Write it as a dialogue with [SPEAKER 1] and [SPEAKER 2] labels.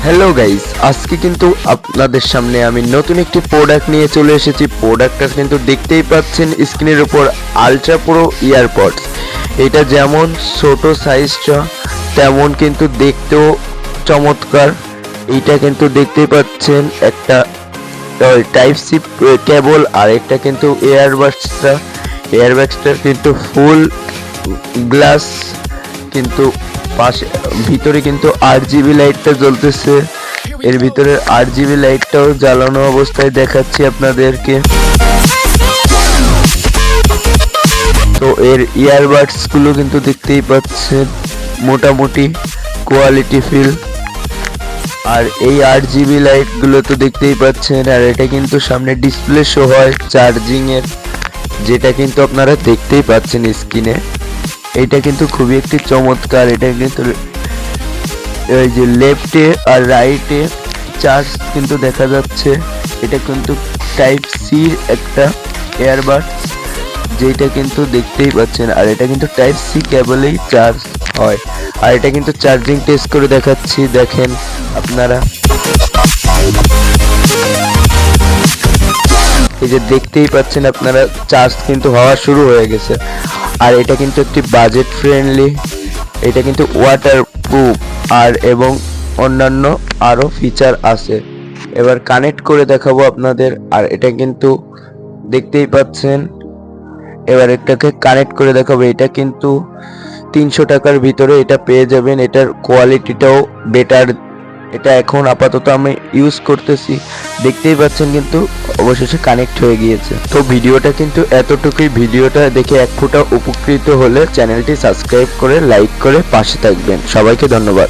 [SPEAKER 1] Hello guys, আজকে কিন্তু আপনাদের সামনে আমি নতুন একটি প্রোডাক্ট নিয়ে চলে এসেছি। প্রোডাক্টটা কিন্তু দেখতেই পাচ্ছেন স্ক্রিনের উপর, আলট্রা প্রো ইয়ারপডস। এটা যেমন ছোট সাইজটা তেমন কিন্তু দেখতেও চমৎকার। এইটা কিন্তু দেখতেই পাচ্ছেন একটা টাইপ সি কেবল, আর একটা কিন্তু এয়ারবাডসটা কিন্তু ফুল গ্লাস, কিন্তু পাশে ভিতরে কিন্তু আরজিবি লাইটটা জ্বলতেছে। এর ভিতরে আরজিবি লাইটটাও জ্বালানো অবস্থায় দেখাচ্ছি আপনাদেরকে। তো এর ইয়ারবাডস গুলো কিন্তু দেখতেই পাচ্ছেন মোটামুটি কোয়ালিটি ফিল। আর এই আরজিবি লাইট গুলো তো দেখতেই পাচ্ছেন। আর এটা কিন্তু সামনে ডিসপ্লে শো হয় চার্জিং এর, যেটা কিন্তু আপনারা দেখতেই পাচ্ছেন স্ক্রিনে। এটা কিন্তু খুবই একটি চমৎকার। এটা কিন্তু এই যে লেফটে আর রাইটে চার্জ কিন্তু দেখা যাচ্ছে। এটা কিন্তু টাইপ সির একটা এয়ারবাডস, যেটা কিন্তু দেখতেই পাচ্ছেন। আর এটা কিন্তু টাইপ সি কেবলেই চার্জ হয়। আর এটা কিন্তু চার্জিং টেস্ট করে দেখাচ্ছি, দেখেন আপনারা। এই যে দেখতেই পাচ্ছেন আপনারা, চার্জ কিন্তু হওয়া শুরু হয়ে গেছে। আর এটা কিন্তু একটি বাজেট ফ্রেন্ডলি, এটা কিন্তু ওয়াটার প্রুফ আর এবং অন্যান্য আরো ফিচার আছে। এবার কানেক্ট করে দেখাবো আপনাদের। আর এটা কিন্তু দেখতেই পাচ্ছেন, এবার এটাকে কানেক্ট করে দেখাবো। এটা কিন্তু 300 টাকার ভিতরে এটা পেয়ে যাবেন। এটার কোয়ালিটিটাও বেটার। এটা এখন আপাতত আমি ইউজ করতেছি, দেখতেই পাচ্ছেন কিন্তু অবশেষে কানেক্ট হয়ে গিয়েছে। তো ভিডিওটা কিন্তু এতটুকুই। ভিডিওটা দেখে এক ফোঁটা উপকৃত হলে চ্যানেলটি সাবস্ক্রাইব করে লাইক করে পাশে থাকবেন। সবাইকে ধন্যবাদ।